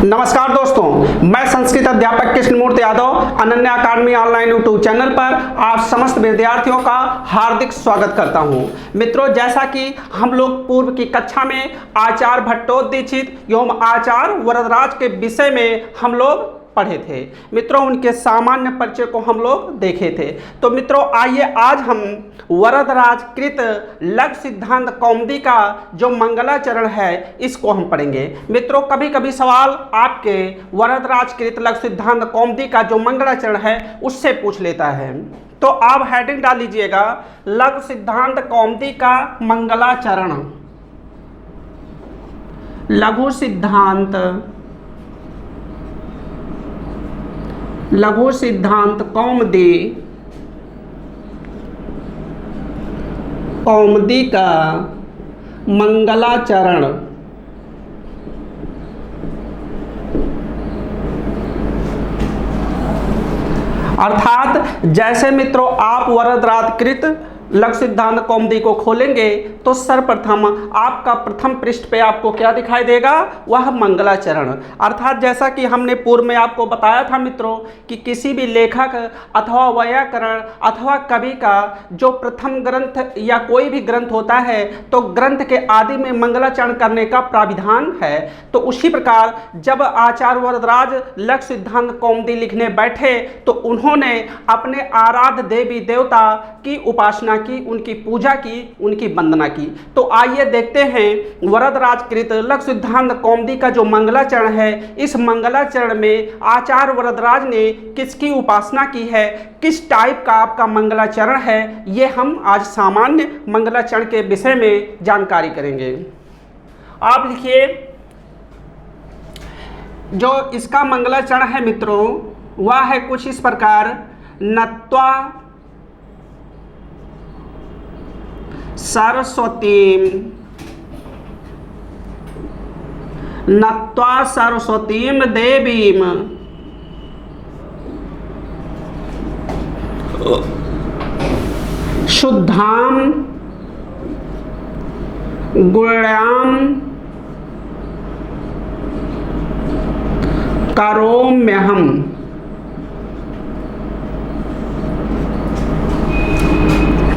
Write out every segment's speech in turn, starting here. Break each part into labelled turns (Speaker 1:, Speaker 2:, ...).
Speaker 1: नमस्कार दोस्तों, मैं संस्कृत अध्यापक कृष्णमूर्ति यादव अनन्या अकादमी ऑनलाइन यूट्यूब चैनल पर आप समस्त विद्यार्थियों का हार्दिक स्वागत करता हूं। मित्रों, जैसा कि हम लोग पूर्व की कक्षा में आचार्य भट्टोदीक्षित एवं आचार्य वरदराज के विषय में हम लोग पढ़े थे। मित्रों, उनके सामान्य परिचय को हम लोग देखे थे। तो मित्रों, आइए आज हम वरदराज कृत लघु सिद्धांत कौमुदी का जो मंगलाचरण है इसको हम पढ़ेंगे। मित्रों, कभी कभी सवाल आपके वरदराज कृत लघु सिद्धांत कौमुदी का जो मंगलाचरण है उससे पूछ लेता है। तो आप हेडिंग डाल लीजिएगा, लघु सिद्धांत कौमुदी का मंगलाचरण। लघु सिद्धांत कौमुदी का मंगलाचरण। अर्थात जैसे मित्रों आप वरदराज कृत लघु सिद्धांत कौमुदी को खोलेंगे तो सर्वप्रथम आपका प्रथम पृष्ठ पे आपको क्या दिखाई देगा, वह मंगलाचरण। अर्थात जैसा कि हमने पूर्व में आपको बताया था मित्रों कि किसी भी लेखक अथवा व्याकरण अथवा कवि का जो प्रथम ग्रंथ या कोई भी ग्रंथ होता है तो ग्रंथ के आदि में मंगलाचरण करने का प्राविधान है। तो उसी प्रकार जब आचार्य वरदराज लघु सिद्धांत कौमुदी लिखने बैठे तो उन्होंने अपने आराध्य देवी देवता की उपासना की, उनकी पूजा की, उनकी वंदना की। तो आइए देखते हैं वरदराज कृत लघु सिद्धांत कौमुदी का जो मंगलाचरण है, इस मंगलाचरण में आचार्य वरदराज ने किसकी उपासना की है, किस टाइप का आपका मंगलाचरण है, ये हम आज सामान्य मंगलाचरण के विषय में जानकारी करेंगे। आप लिखिए, जो इसका मंगलाचरण है मित्रों वह है कुछ इस प्रकार। नत्वा सरस्वतीं देवीं शुद्धां गुण्यां करोम्यहम्।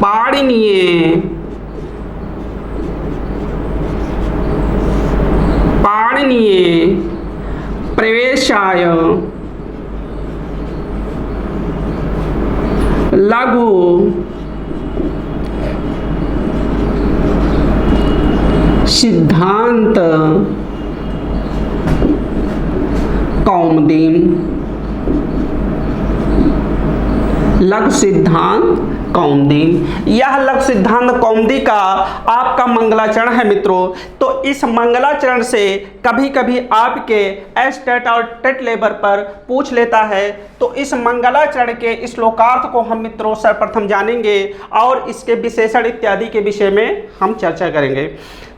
Speaker 1: पाणिनीय प्रवेशाय लघु सिद्धांत कौमुदी। लघु सिद्धांत कौमुदी, यह लघु सिद्धांत कौमुदी का आपका मंगलाचरण है मित्रों। तो इस मंगलाचरण से कभी कभी आपके एस्टेट और टेट लेवल पर पूछ लेता है। तो इस मंगलाचरण के श्लोकार्थ को हम मित्रों सर्वप्रथम जानेंगे और इसके विशेषण इत्यादि के विषय में हम चर्चा करेंगे।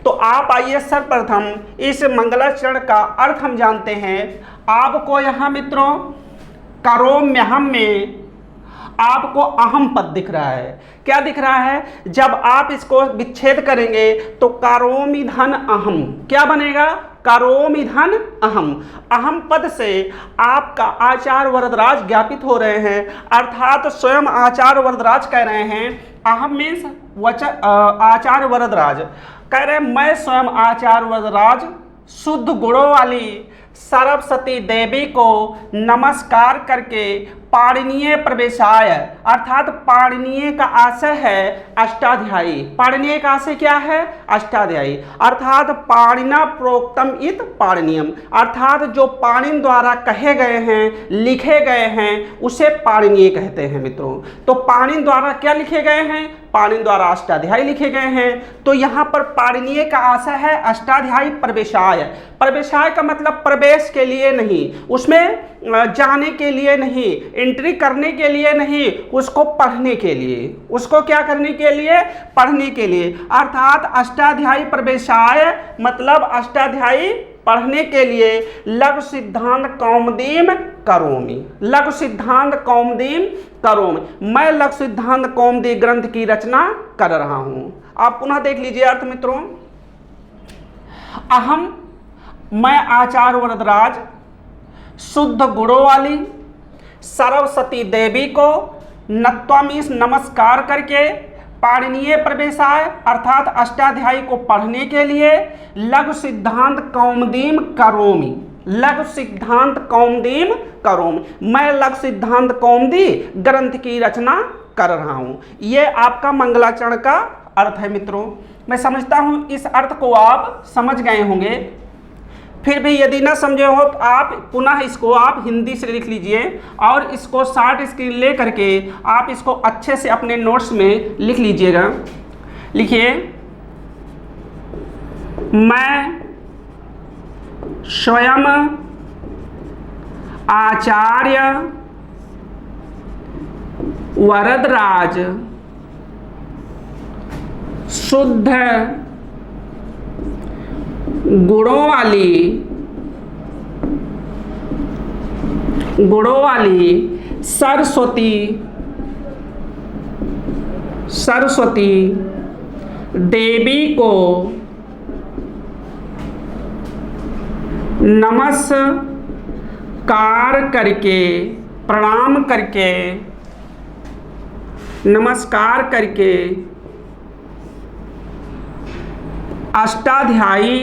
Speaker 1: तो आप आइए सर्वप्रथम इस मंगलाचरण का अर्थ हम जानते हैं। आपको यहाँ मित्रों करोम्यहम् में आपको अहम पद दिख रहा है। क्या दिख रहा है? जब आप इसको विच्छेद करेंगे तो करोमि धन अहम क्या बनेगा? करोमि धन अहम। अहम पद से आपका आचार्य वरदराज ज्ञापित हो रहे हैं। अर्थात स्वयं आचार्य वरदराज कह रहे हैं, अहम मीन्स आचार्य वरदराज कह रहे हैं, मैं स्वयं आचार्य वरदराज शुद्ध गुणों वाली सरस्वती देवी को नमस्कार करके पाणिनीय प्रवेशाय, अर्थात पाणिनीय का आशय है अष्टाध्यायी। पाणिनीय का आशय क्या है? अष्टाध्यायी। अर्थात पाणिना प्रोक्तम इत पाणिनीयम, अर्थात जो पाणिन द्वारा कहे गए हैं, लिखे गए हैं, उसे पाणिनीय कहते हैं मित्रों। तो पाणिन द्वारा क्या लिखे गए हैं? पाणिन द्वारा अष्टाध्यायी लिखे गए हैं। तो यहाँ पर पाणिनीय का आशय है अष्टाध्यायी प्रवेशाय। प्रवेशाय का मतलब प्रवेश के लिए नहीं, उसमें जाने के लिए नहीं, एंट्री करने के लिए नहीं, उसको पढ़ने के लिए। उसको क्या करने के लिए? पढ़ने के लिए। अर्थात अष्टाध्यायी प्रवेशाय मतलब अष्टाध्यायी पढ़ने के लिए लघु सिद्धांत कौमुदीम करोमि। लघु सिद्धांत कौमुदीम करोमि, मैं लघु सिद्धांत कौमुदी ग्रंथ की रचना कर रहा हूं। आप पुनः देख लीजिए अर्थ मित्रों। अहम, मैं आचार्य वरदराज शुद्ध गुणों वाली सरस्वती देवी को नत्वामीस नमस्कार करके पाणिनीय प्रवेशाय अर्थात अष्टाध्यायी को पढ़ने के लिए लघु सिद्धांत कौमुदीम करोमि। लघु सिद्धांत कौमुदीम करोमि, मैं लघु सिद्धांत कौमुदी ग्रंथ की रचना कर रहा हूँ। ये आपका मंगलाचरण का अर्थ है मित्रों। मैं समझता हूँ इस अर्थ को आप समझ गए होंगे। फिर भी यदि ना समझे हो तो आप पुनः इसको आप हिंदी से लिख लीजिए और इसको शॉर्ट स्क्रीन ले करके आप इसको अच्छे से अपने नोट्स में लिख लीजिएगा। लिखिए, मैं स्वयं आचार्य वरदराज शुद्ध गुणों वाली सरस्वती देवी को नमस्कार करके प्रणाम करके अष्टाध्यायी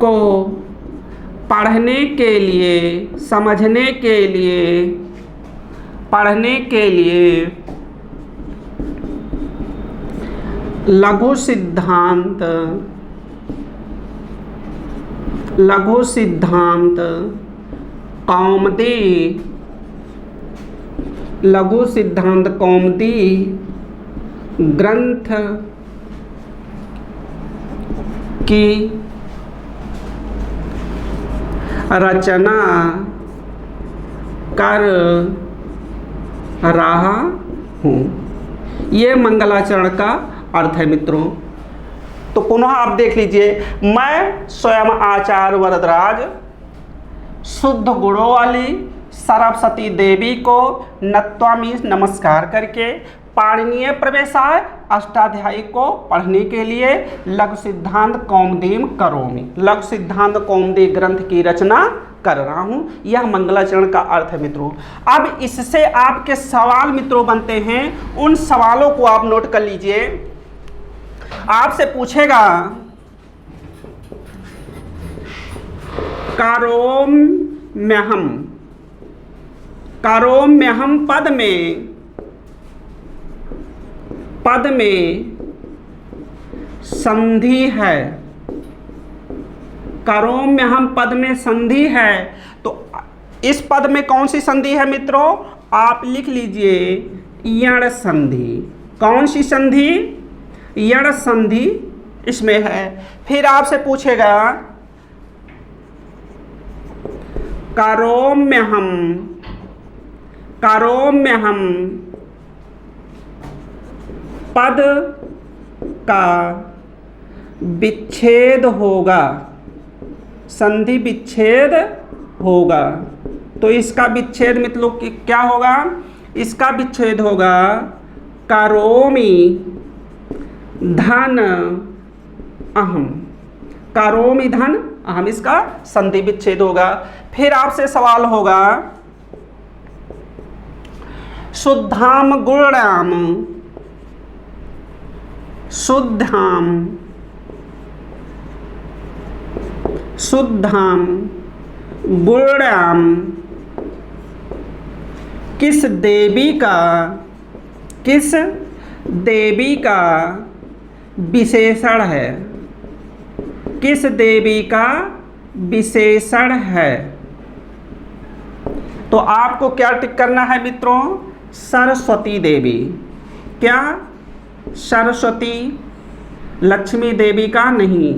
Speaker 1: को पढ़ने के लिए समझने के लिए लघु सिद्धांत कौमुदी ग्रंथ की रचना कर रहा हूँ। ये मंगलाचरण का अर्थ है मित्रों। तो पुनः आप देख लीजिए, मैं स्वयं आचार्य वरदराज शुद्ध गुणों वाली सरस्वती देवी को नत्वामी नमस्कार करके पाणिनीय प्रवेशाय अष्टाध्यायी को पढ़ने के लिए लघु सिद्धांत कौमुदीम करोमि, लघु सिद्धांत कौमुदी ग्रंथ की रचना कर रहा हूँ। यह मंगलाचरण का अर्थ है मित्रों। अब इससे आपके सवाल मित्रों बनते हैं, उन सवालों को आप नोट कर लीजिए। आपसे पूछेगा करोम्यहम पद में संधि है। करोम्यहम पद में संधि है, तो इस पद में कौन सी संधि है मित्रों? आप लिख लीजिए यण संधि। कौन सी संधि? यण संधि इसमें है। फिर आपसे पूछेगा करोम्यहम पद का विच्छेद होगा, संधि विच्छेद होगा। तो इसका विच्छेद मित्रों क्या होगा? इसका विच्छेद होगा करोमि धन अहम। करोमि धन अहम, इसका संधि विच्छेद होगा। फिर आपसे सवाल होगा शुद्धाम गुणाम गुणाम किस देवी का विशेषण है? किस देवी का विशेषण है? तो आपको क्या टिक करना है मित्रों? सरस्वती देवी। क्या? सरस्वती। लक्ष्मी देवी का नहीं,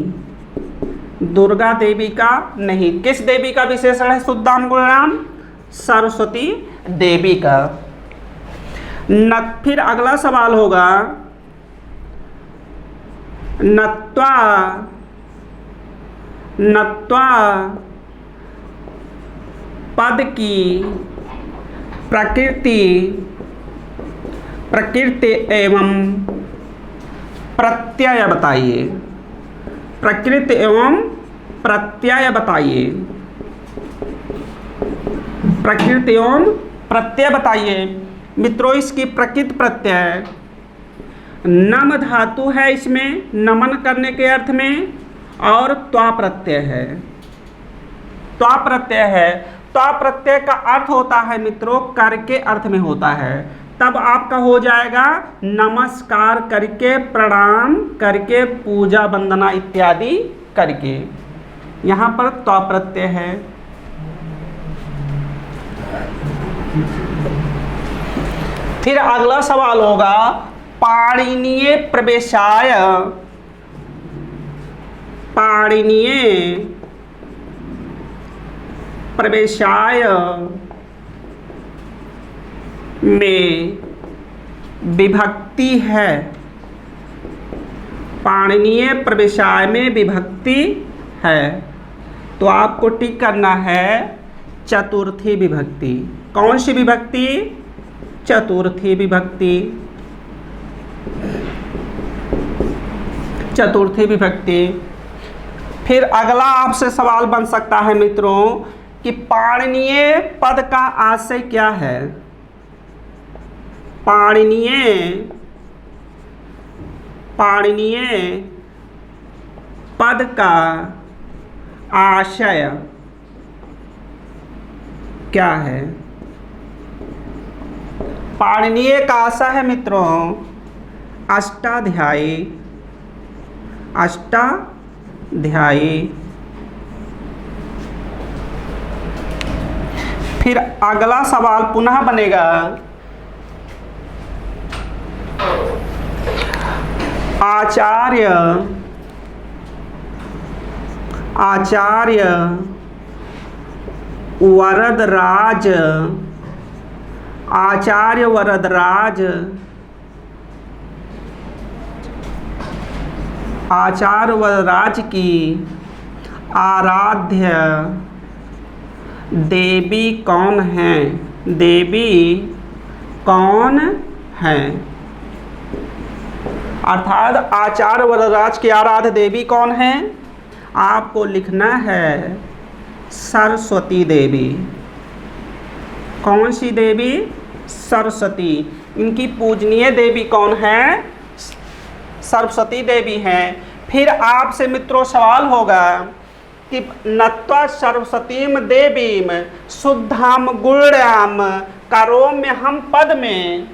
Speaker 1: दुर्गा देवी का नहीं। किस देवी का विशेषण है शुद्धाम गुणाम? सरस्वती देवी का। फिर अगला सवाल होगा नत्वा पद की प्रकृति एवं प्रत्यय बताइए। प्रकृत एवं प्रत्यय बताइए। प्रकृत एवं प्रत्यय बताइए। मित्रों इसकी प्रकृत प्रत्यय नम धातु है, इसमें नमन करने के अर्थ में, और त्वा प्रत्यय है। त्वा प्रत्यय है। त्वा प्रत्यय का अर्थ होता है मित्रों कर के अर्थ में होता है। तब आपका हो जाएगा नमस्कार करके, प्रणाम करके, पूजा वंदना इत्यादि करके। यहाँ पर त्वा प्रत्यय है। फिर अगला सवाल होगा पाणिनीय प्रवेशाय। पाणिनीय प्रवेशाय में विभक्ति है। पाणिनीय प्रवेशाय में विभक्ति है तो आपको टिक करना है चतुर्थी विभक्ति। कौन सी विभक्ति? चतुर्थी विभक्ति। चतुर्थी विभक्ति। फिर अगला आपसे सवाल बन सकता है मित्रों कि पाणिनीय पद का आशय क्या है? पाणिनीय पद का आशय क्या है? पाणिनीय का आशय है मित्रों अष्टाध्यायी। अष्टाध्यायी। फिर अगला सवाल पुनः बनेगा आचार्य वरदराज। आचार्य वरदराज। आचार्य वरदराज की आराध्य देवी कौन है? देवी कौन है? अर्थात आचार्य वरदराज की आराध्य देवी कौन है? आपको लिखना है सरस्वती देवी। कौन सी देवी? सरस्वती। इनकी पूजनीय देवी कौन है? सरस्वती देवी हैं। फिर आपसे मित्रों सवाल होगा कि नत्वा सरस्वतीम देवीम शुद्धाम गुण्याम करोम्यहम पद में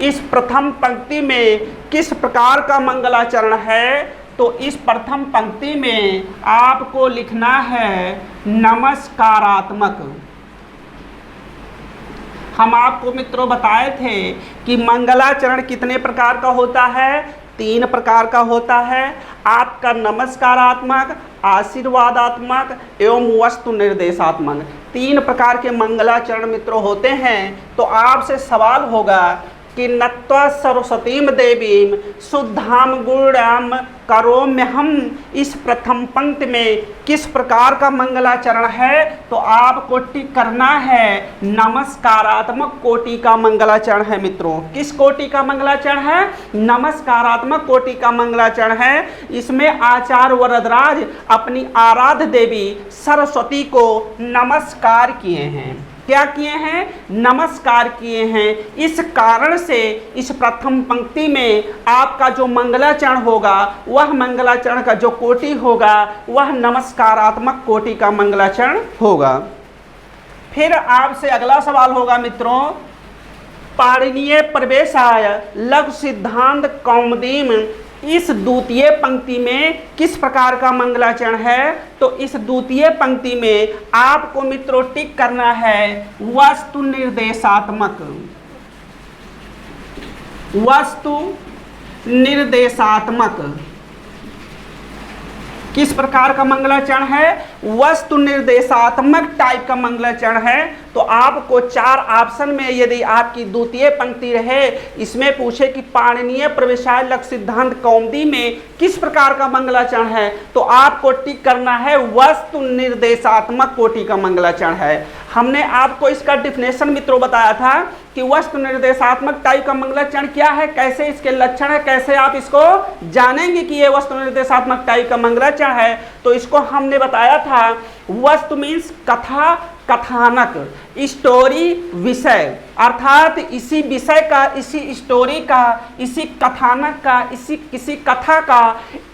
Speaker 1: इस प्रथम पंक्ति में किस प्रकार का मंगलाचरण है? तो इस प्रथम पंक्ति में आपको लिखना है नमस्कारात्मक। हम आपको मित्रों बताए थे कि मंगलाचरण कितने प्रकार का होता है? 3 प्रकार का होता है। आपका नमस्कारात्मक, आशीर्वादात्मक एवं वस्तु निर्देशात्मक 3 प्रकार के मंगलाचरण मित्रों होते हैं। तो आपसे सवाल होगा कि नत्वा सरस्वतीम देवीम शुद्धाम गुण्याम करोम्यहम इस प्रथम पंक्ति में किस प्रकार का मंगलाचरण है? तो आपको टिक करना है नमस्कारात्मक कोटि का मंगलाचरण है मित्रों। किस कोटि का मंगलाचरण है? नमस्कारात्मक कोटि का मंगलाचरण है। इसमें आचार्य वरदराज अपनी आराध्य देवी सरस्वती को नमस्कार किए हैं। क्या किए हैं? नमस्कार किए हैं। इस कारण से इस प्रथम पंक्ति में आपका जो मंगलाचरण होगा वह मंगलाचरण का जो कोटि होगा वह नमस्कारात्मक कोटि का मंगलाचरण होगा। फिर आपसे अगला सवाल होगा मित्रों पाणिनीय प्रवेशाय लघु सिद्धांत कौमुदीम इस द्वितीय पंक्ति में किस प्रकार का मंगलाचरण है? तो इस द्वितीय पंक्ति में आपको मित्रों टिक करना है वस्तु निर्देशात्मक। वस्तु निर्देशात्मक किस प्रकार का मंगलाचरण है? वस्तु निर्देशात्मक टाइप का मंगलाचरण है। तो आपको 4 ऑप्शन में यदि आपकी द्वितीय पंक्ति रहे इसमें पूछे कि पाणिनीय प्रवेशाय लघु सिद्धांत कौमुदी में किस प्रकार का मंगलाचरण है तो आपको टिक करना है वस्तु निर्देशात्मक कोटि का मंगलाचरण है। हमने आपको इसका डिफिनेशन मित्रों बताया था कि वस्तु निर्देशात्मक टाइप का मंगलाचरण क्या है, कैसे इसके लक्षण है, कैसे आप इसको जानेंगे कि ये वस्तु निर्देशात्मक टाइप का मंगलाचरण है। तो इसको हमने बताया था वस्तु मीन्स कथा, कथानक, स्टोरी, विषय, अर्थात इसी विषय का, इसी स्टोरी का, इसी कथानक का, इसी किसी कथा का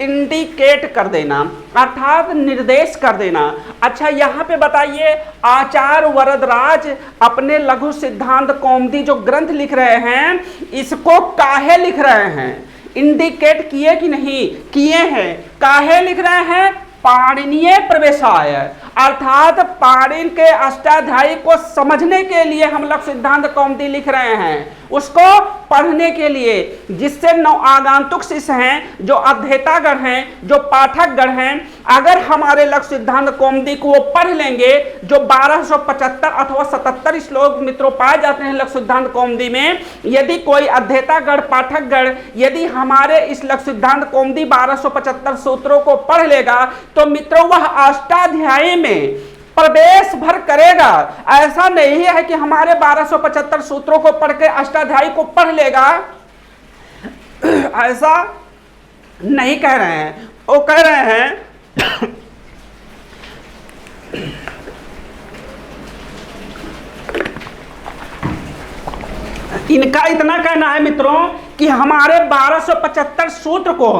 Speaker 1: इंडिकेट कर देना, अर्थात निर्देश कर देना। अच्छा, यहाँ पे बताइए आचार्य वरदराज अपने लघु सिद्धांत कौमुदी जो ग्रंथ लिख रहे हैं, इसको काहे लिख रहे हैं? इंडिकेट किए कि नहीं किए हैं? काहे लिख रहे हैं? पाणिनीय प्रवेशाय, अर्थात पाणिनि के अष्टाध्यायी को समझने के लिए हम लघु सिद्धांत कौमुदी लिख रहे हैं, उसको पढ़ने के लिए, जिससे नव आगंतुक शिष्य हैं, जो अध्येतागण हैं, जो पाठकगण हैं, अगर हमारे लघु सिद्धांत कौमुदी को वो पढ़ लेंगे, जो 1275 अथवा 77 श्लोक मित्रों पाए जाते हैं लघु सिद्धांत कौमुदी में, यदि कोई अध्येतागण, पाठकगण यदि हमारे इस लघु सिद्धांत कौमुदी 1275 सूत्रों को पढ़ लेगा, तो मित्रों वह अष्टाध्यायी में प्रवेश भर करेगा। ऐसा नहीं है कि हमारे 1275 सूत्रों को पढ़ के अष्टाध्यायी को पढ़ लेगा, ऐसा नहीं कह रहे हैं। वो कह रहे हैं इनका इतना कहना है मित्रों कि हमारे 1275 सूत्र को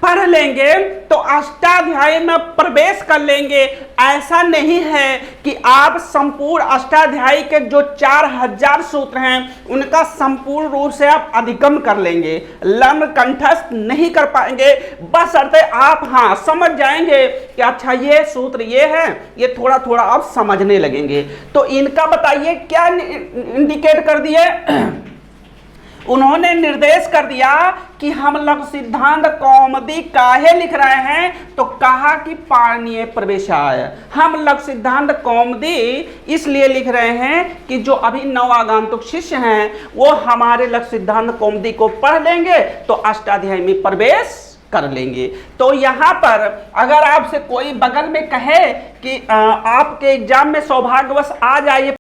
Speaker 1: पढ़ लेंगे तो अष्टाध्यायी में प्रवेश कर लेंगे। ऐसा नहीं है कि आप संपूर्ण अष्टाध्यायी के जो 4000 सूत्र हैं उनका संपूर्ण रूप से आप अधिगम कर लेंगे, लम्ब कंठस्थ नहीं कर पाएंगे, बशर्ते आप हाँ समझ जाएंगे कि अच्छा ये सूत्र ये है, ये थोड़ा थोड़ा आप समझने लगेंगे। तो इनका बताइए क्या इंडिकेट कर दिए? उन्होंने निर्देश कर दिया कि हम लघु सिद्धांत कौमुदी काहे लिख रहे हैं, तो कहा कि पाणिनीय प्रवेशाय। हम लघु सिद्धांत कौमुदी इसलिए लिख रहे हैं कि जो अभी नव आगंतुक शिष्य हैं वो हमारे लघु सिद्धांत कौमुदी को पढ़ लेंगे तो अष्टाध्यायी में प्रवेश कर लेंगे। तो यहाँ पर अगर आपसे कोई बगल में कहे कि आपके एग्जाम में सौभाग्यवश आ जाइए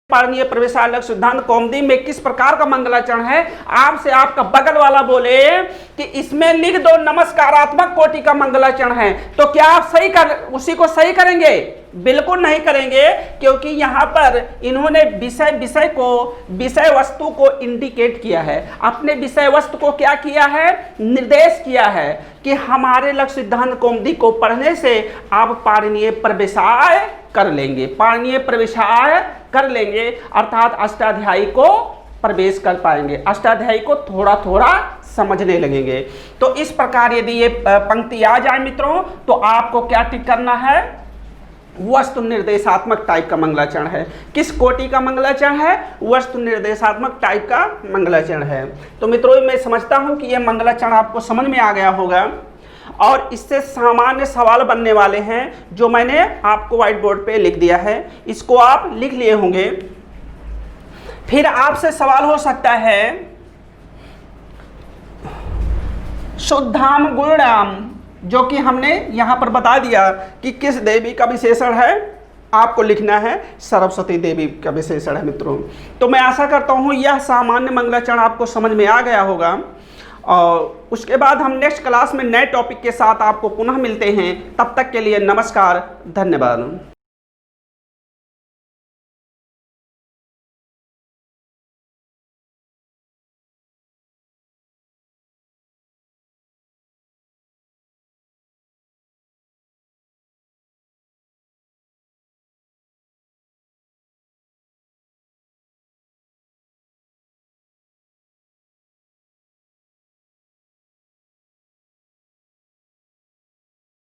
Speaker 1: पाणिनीय प्रवेशाय लघु सिद्धांत कौमुदी में किस प्रकार का मंगलाचरण है, आपसे आपका बगल वाला बोले कि इसमें लिख दो नमस्कारात्मक कोटि का मंगलाचरण है, तो क्या आप उसी को सही करेंगे? बिल्कुल नहीं करेंगे, क्योंकि यहाँ पर इन्होंने विषय वस्तु को इंडिकेट किया है, अपने विषय वस्तु को क्या किया है? निर्देश किया है कि हमारे लघु सिद्धांत कौमुदी को पढ़ने से आप पाणिनीय प्रवेशाय कर लेंगे, पाणिनीय प्रवेशाय कर लेंगे, अर्थात अष्टाध्यायी को प्रवेश कर पाएंगे, अष्टाध्यायी को थोड़ा थोड़ा समझने लगेंगे। तो इस प्रकार यदि ये पंक्ति आ जाए मित्रों तो आपको क्या टिक करना है? वस्तु निर्देशात्मक टाइप का मंगलाचरण है। किस कोटि का मंगलाचरण है? वस्तु निर्देशात्मक टाइप का मंगलाचरण है। तो मित्रों मैं समझता हूं कि यह मंगलाचरण आपको समझ में आ गया होगा और इससे सामान्य सवाल बनने वाले हैं जो मैंने आपको व्हाइट बोर्ड पे लिख दिया है, इसको आप लिख लिए होंगे। फिर आपसे सवाल हो सकता है शुद्धाम गुणाम, जो कि हमने यहाँ पर बता दिया कि किस देवी का विशेषण है, आपको लिखना है सरस्वती देवी का विशेषण है मित्रों। तो मैं आशा करता हूँ यह सामान्य मंगलाचरण आपको समझ में आ गया होगा और उसके बाद हम नेक्स्ट क्लास में नए टॉपिक के साथ आपको पुनः मिलते हैं। तब तक के लिए नमस्कार, धन्यवाद।